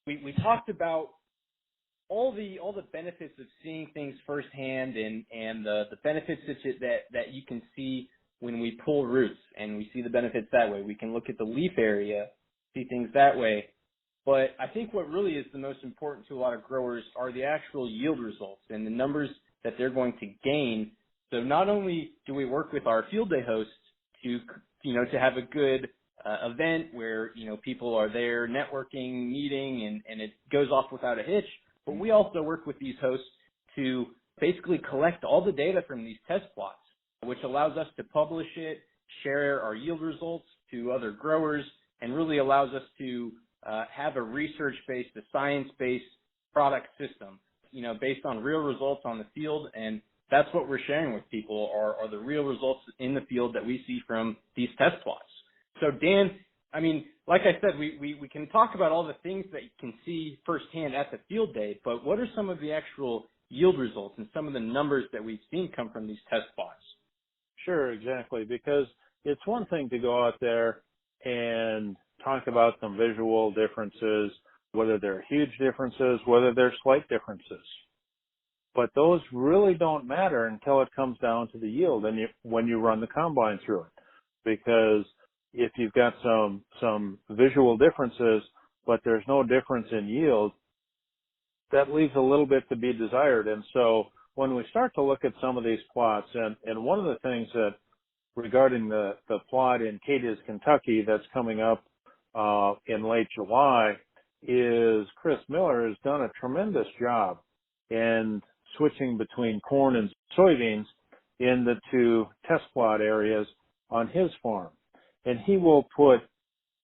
we talked about all the benefits of seeing things firsthand and the benefits that you can see when we pull roots, and we see the benefits that way. We can look at the leaf area, see things that way. But I think what really is the most important to a lot of growers are the actual yield results and the numbers that they're going to gain. So not only do we work with our field day hosts to have a good event where, people are there networking, meeting, and it goes off without a hitch, but we also work with these hosts to basically collect all the data from these test plots, which allows us to publish it, share our yield results to other growers, and really allows us to have a research-based, a science-based product system, based on real results on the field. And that's what we're sharing with people are the real results in the field that we see from these test plots. So Dan, I mean, like I said, we can talk about all the things that you can see firsthand at the field day, but what are some of the actual yield results and some of the numbers that we've seen come from these test plots? Sure, exactly, because it's one thing to go out there and talk about some visual differences, whether they're huge differences, whether they're slight differences. But those really don't matter until it comes down to the yield and when you run the combine through it. Because if you've got some visual differences, but there's no difference in yield, that leaves a little bit to be desired. And so when we start to look at some of these plots, and one of the things that regarding the plot in Cadiz, Kentucky that's coming up in late July is Chris Miller has done a tremendous job in switching between corn and soybeans in the two test plot areas on his farm. And he will put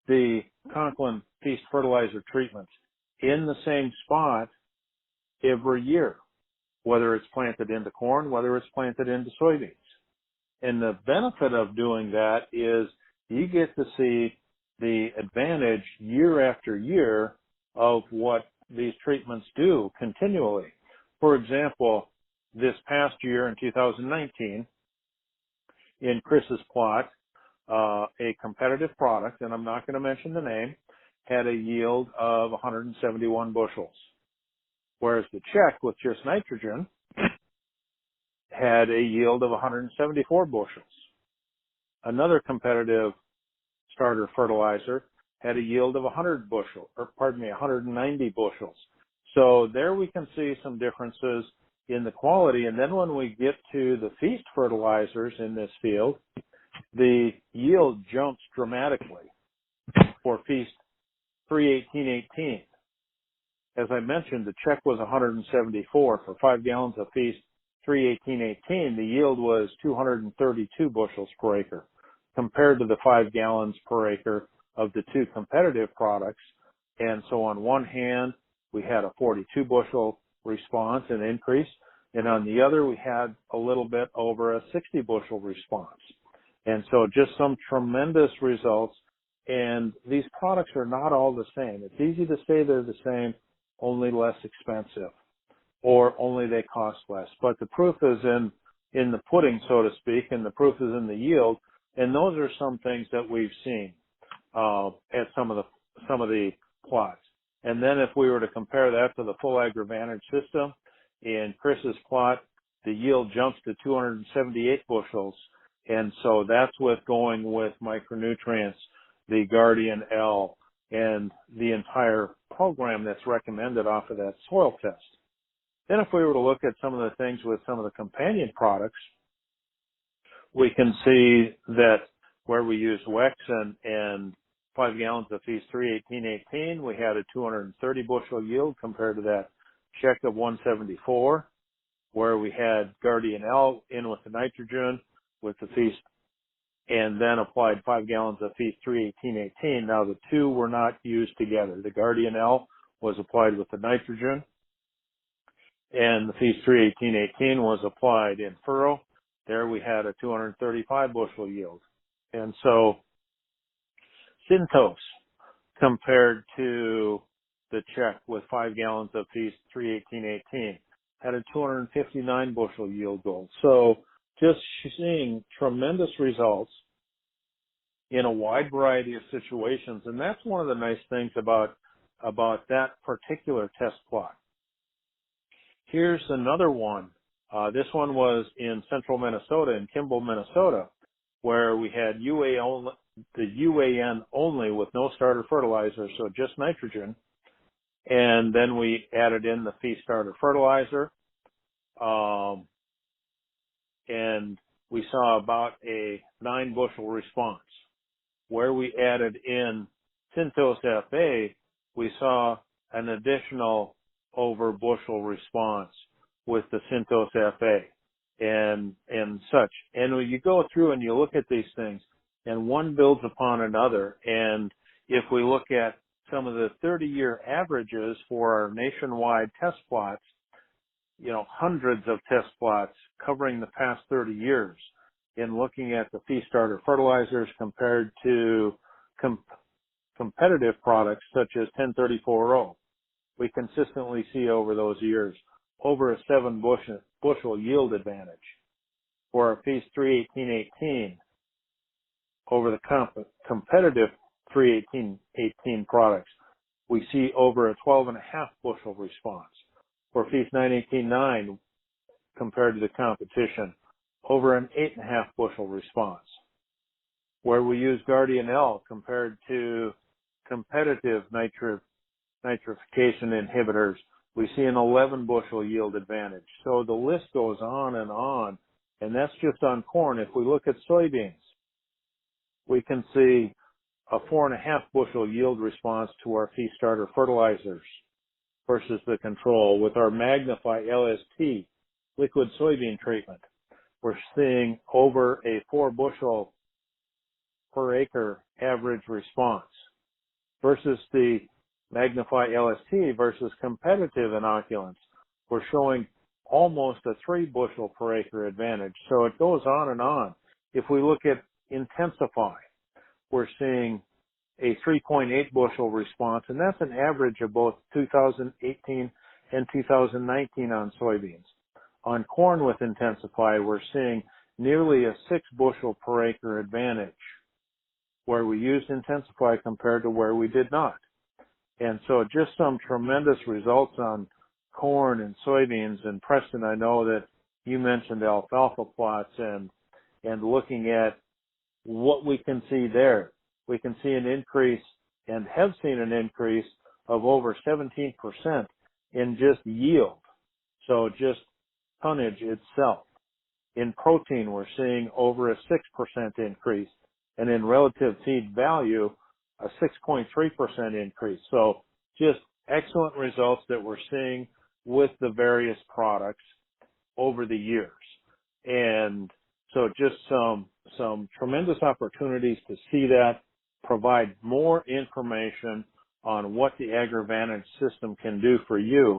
the Conklin Feast fertilizer treatments in the same spot every year, whether it's planted into corn, whether it's planted into soybeans. And the benefit of doing that is you get to see the advantage year after year of what these treatments do continually. For example, this past year in 2019, in Chris's plot, a competitive product, and I'm not going to mention the name, had a yield of 171 bushels, whereas the check with just nitrogen had a yield of 174 bushels. Another competitive starter fertilizer had a yield of 190 bushels. So there we can see some differences in the quality. And then when we get to the Feast fertilizers in this field, the yield jumps dramatically for Feast 31818. As I mentioned, the check was 174 for 5 gallons of Feast 31818. The yield was 232 bushels per acre compared to the 5 gallons per acre of the two competitive products. And so on one hand, we had a 42 bushel response and increase, and on the other, we had a little bit over a 60 bushel response. And so just some tremendous results. And these products are not all the same. It's easy to say they're the same, only less expensive, or only they cost less. But the proof is in the pudding, so to speak, and the proof is in the yield. And those are some things that we've seen at some of the plots. And then if we were to compare that to the full AgroVantage system, in Chris's plot, the yield jumps to 278 bushels. And so that's with going with micronutrients, the Guardian L, and the entire program that's recommended off of that soil test. Then if we were to look at some of the things with some of the companion products, we can see that where we used Wex and 5 gallons of Feast 31818, we had a 230 bushel yield compared to that check of 174, where we had Guardian L in with the nitrogen with the Feast and then applied 5 gallons of Feast 31818. Now the two were not used together. The Guardian L was applied with the nitrogen and the Feast 31818 was applied in furrow. There we had a 235 bushel yield. And so Syntos compared to the check with 5 gallons of Feast 31818 had a 259 bushel yield goal. So just seeing tremendous results in a wide variety of situations. And that's one of the nice things about about that particular test plot. Here's another one. This one was in central Minnesota, in Kimball, Minnesota, where we had the UAN only with no starter fertilizer, so just nitrogen. And then we added in the feed starter fertilizer. And we saw about a 9 bushel response. Where we added in Synthos FA, we saw an additional over bushel response with the Synthos FA and such. And when you go through and you look at these things, and one builds upon another, and if we look at some of the 30-year averages for our nationwide test plots, hundreds of test plots covering the past 30 years in looking at the feed starter fertilizers compared to competitive products such as 1034-0. We consistently see over those years over a 7 bushel yield advantage for our Feast 318-18 over the competitive 318-18 products. We see over a 12.5 bushel response. For Feast 918-9 compared to the competition, over an 8.5 bushel response. Where we use Guardian L compared to competitive nitrification inhibitors, we see an 11 bushel yield advantage. So the list goes on, and that's just on corn. If we look at soybeans, we can see a 4.5 bushel yield response to our feed starter fertilizers versus the control. With our Magnify LST liquid soybean treatment, we're seeing over a 4 bushel per acre average response versus the Magnify LST versus competitive inoculants. We're showing almost a 3 bushel per acre advantage. So it goes on and on. If we look at Intensify, we're seeing a 3.8 bushel response, and that's an average of both 2018 and 2019 on soybeans. On corn with Intensify, we're seeing nearly a 6 bushel per acre advantage where we used Intensify compared to where we did not. And so just some tremendous results on corn and soybeans. And Preston, I know that you mentioned alfalfa plots and looking at what we can see there. We can see an increase and have seen an increase of over 17% in just yield. So just tonnage itself. In protein, we're seeing over a 6% increase, and in relative feed value, a 6.3% increase. So just excellent results that we're seeing with the various products over the years. And so just some tremendous opportunities to see that, provide more information on what the AgroVantage system can do for you